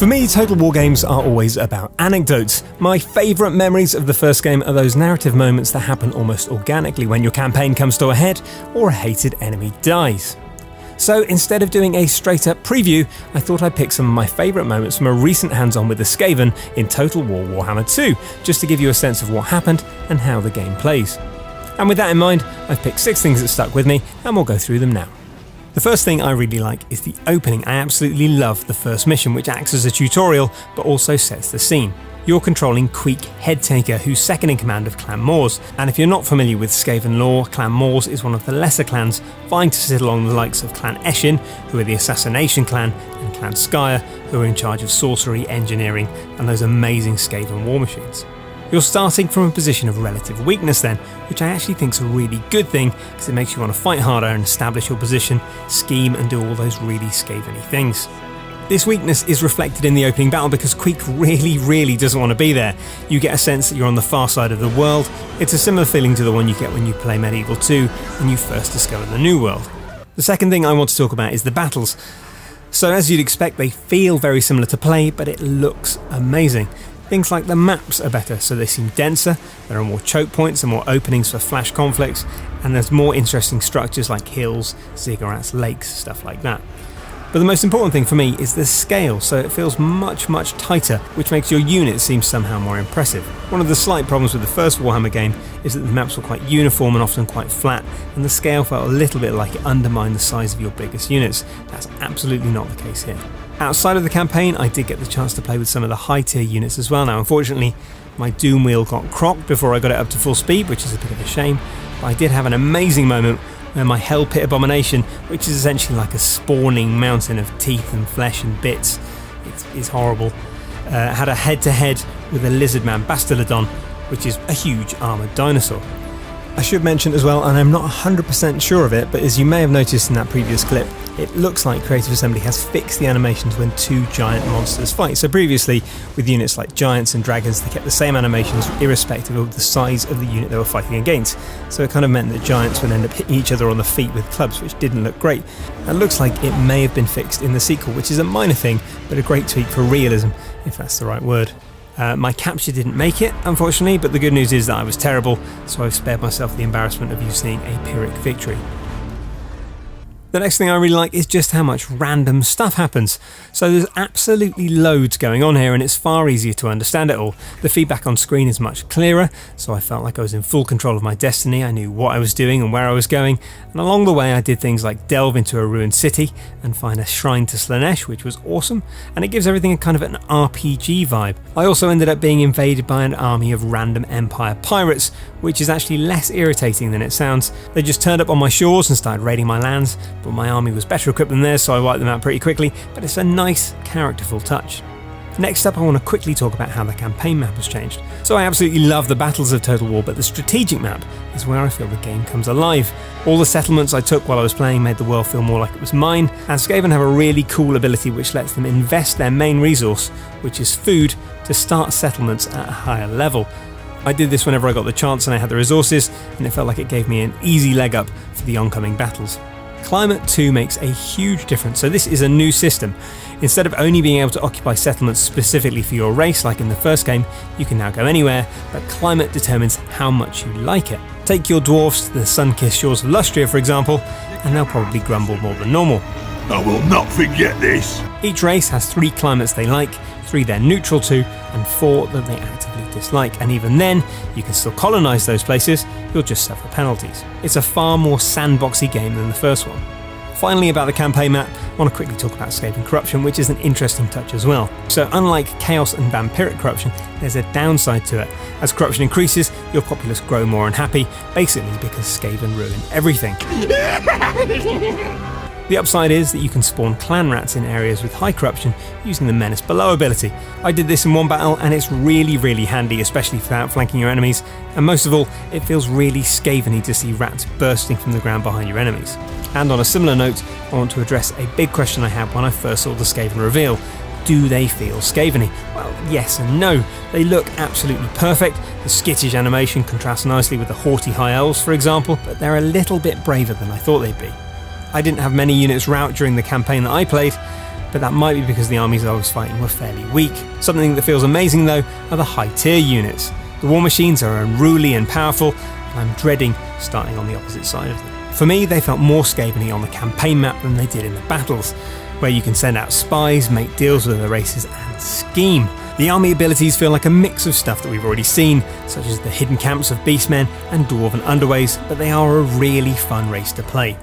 For me, Total War games are always about anecdotes. My favourite memories of the first game are those narrative moments that happen almost organically when your campaign comes to a head or a hated enemy dies. So instead of doing a straight up preview, I thought I'd pick some of my favourite moments from a recent hands-on with the Skaven in Total War Warhammer 2, just to give you a sense of what happened and how the game plays. And with that in mind, I've picked 6 things that stuck with me, and we'll go through them now. The first thing I really like is the opening. I absolutely love the first mission, which acts as a tutorial but also sets the scene. You're controlling Queek Headtaker, who's second in command of Clan Mors, and if you're not familiar with Skaven lore, Clan Mors is one of the lesser clans, vying to sit along the likes of Clan Eshin, who are the Assassination Clan, and Clan Skyer, who are in charge of sorcery, engineering, and those amazing Skaven war machines. You're starting from a position of relative weakness then, which I actually think is a really good thing because it makes you want to fight harder and establish your position, scheme and do all those really Skaven-y things. This weakness is reflected in the opening battle because Queek really doesn't want to be there. You get a sense that you're on the far side of the world. It's a similar feeling to the one you get when you play Medieval 2 and you first discover the New World. The second thing I want to talk about is the battles. So as you'd expect, they feel very similar to play, but it looks amazing. Things like the maps are better, so they seem denser, there are more choke points and more openings for flash conflicts, and there's more interesting structures like hills, ziggurats, lakes, stuff like that. But the most important thing for me is the scale, so it feels much tighter, which makes your unit seem somehow more impressive. One of the slight problems with the first Warhammer game is that the maps were quite uniform and often quite flat, and the scale felt a little bit like it undermined the size of your biggest units. That's absolutely not the case here. Outside of the campaign, I did get the chance to play with some of the high tier units as well. Now unfortunately, my Doom wheel got crocked before I got it up to full speed, which is a bit of a shame, but I did have an amazing moment where my Hell Pit Abomination, which is essentially like a spawning mountain of teeth and flesh and bits, it's horrible, had a head-to-head with a Lizardman Bastillodon, which is a huge armoured dinosaur. I should mention as well, and I'm not 100% sure of it, but as you may have noticed in that previous clip, it looks like Creative Assembly has fixed the animations when 2 giant monsters fight. So previously, with units like giants and dragons, they kept the same animations irrespective of the size of the unit they were fighting against. So it kind of meant that giants would end up hitting each other on the feet with clubs, which didn't look great. It looks like it may have been fixed in the sequel, which is a minor thing, but a great tweak for realism, if that's the right word. My capture didn't make it, unfortunately, but the good news is that I was terrible, so I've spared myself the embarrassment of you seeing a Pyrrhic victory. The next thing I really like is just how much random stuff happens. So there's absolutely loads going on here and it's far easier to understand it all. The feedback on screen is much clearer, so I felt like I was in full control of my destiny. I knew what I was doing and where I was going, and along the way I did things like delve into a ruined city and find a shrine to Slaanesh, which was awesome, and it gives everything a kind of an RPG vibe. I also ended up being invaded by an army of random Empire pirates, which is actually less irritating than it sounds. They just turned up on my shores and started raiding my lands, but my army was better equipped than theirs, so I wiped them out pretty quickly, but it's a nice, characterful touch. Next up, I want to quickly talk about how the campaign map has changed. So I absolutely love the battles of Total War, but the strategic map is where I feel the game comes alive. All the settlements I took while I was playing made the world feel more like it was mine, and Skaven have a really cool ability which lets them invest their main resource, which is food, to start settlements at a higher level. I did this whenever I got the chance and I had the resources, and it felt like it gave me an easy leg up for the oncoming battles. Climate 2 makes a huge difference, so this is a new system. Instead of only being able to occupy settlements specifically for your race like in the first game, you can now go anywhere, but climate determines how much you like it. Take your dwarfs to the sun-kissed shores of Lustria for example, and they'll probably grumble more than normal. I will not forget this! Each race has 3 climates they like, 3 they're neutral to, and 4 that they actively dislike, and even then, you can still colonise those places, you'll just suffer penalties. It's a far more sandboxy game than the first one. Finally, about the campaign map, I want to quickly talk about Skaven corruption, which is an interesting touch as well. So unlike Chaos and Vampiric corruption, there's a downside to it. As corruption increases, your populace grow more unhappy, basically because Skaven ruin everything. The upside is that you can spawn clan rats in areas with high corruption using the Menace Below ability. I did this in one battle and it's really handy, especially for outflanking your enemies, and most of all, it feels really Skaven-y to see rats bursting from the ground behind your enemies. And on a similar note, I want to address a big question I had when I first saw the Skaven reveal. Do they feel Skaven-y? Well, yes and no. They look absolutely perfect. The skittish animation contrasts nicely with the haughty high elves, for example, but they're a little bit braver than I thought they'd be. I didn't have many units rout during the campaign that I played, but that might be because the armies I was fighting were fairly weak. Something that feels amazing though are the high tier units. The war machines are unruly and powerful, and I'm dreading starting on the opposite side of them. For me, they felt more Skaven-y on the campaign map than they did in the battles, where you can send out spies, make deals with other races, and scheme. The army abilities feel like a mix of stuff that we've already seen, such as the hidden camps of beastmen and dwarven underways, but they are a really fun race to play.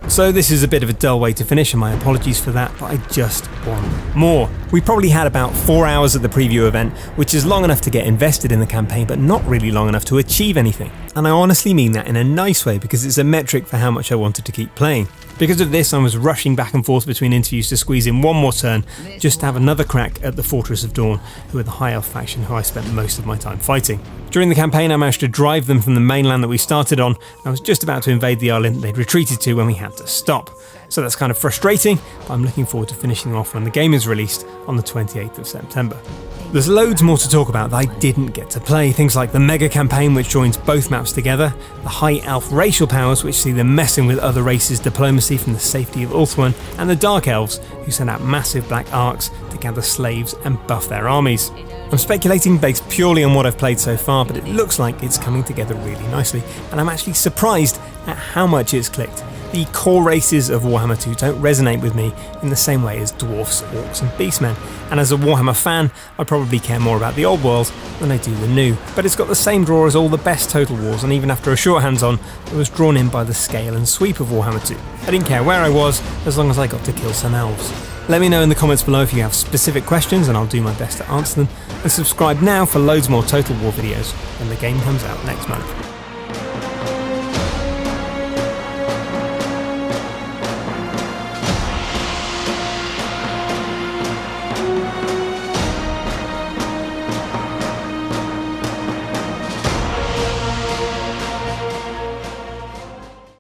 So this is a bit of a dull way to finish, and my apologies for that, but I just want more. We probably had about 4 hours at the preview event, which is long enough to get invested in the campaign, but not really long enough to achieve anything. And I honestly mean that in a nice way, because it's a metric for how much I wanted to keep playing. Because of this, I was rushing back and forth between interviews to squeeze in one more turn, just to have another crack at the Fortress of Dawn, who are the High Elf faction who I spent most of my time fighting. During the campaign, I managed to drive them from the mainland that we started on. I was just about to invade the island they'd retreated to when we had to stop. So that's kind of frustrating, but I'm looking forward to finishing them off when the game is released on the 28th of September. There's loads more to talk about that I didn't get to play, things like the Mega Campaign, which joins both maps together, the High Elf racial powers, which see them messing with other races' diplomacy from the safety of Ulthuan, and the Dark Elves, who send out massive black arcs to gather slaves and buff their armies. I'm speculating based purely on what I've played so far, but it looks like it's coming together really nicely, and I'm actually surprised at how much it's clicked. The core races of Warhammer 2 don't resonate with me in the same way as dwarfs, orcs and beastmen, and as a Warhammer fan, I probably care more about the old world than I do the new. But it's got the same draw as all the best Total Wars, and even after a short hands-on, I was drawn in by the scale and sweep of Warhammer 2. I didn't care where I was, as long as I got to kill some elves. Let me know in the comments below if you have specific questions, and I'll do my best to answer them, and subscribe now for loads more Total War videos when the game comes out next month.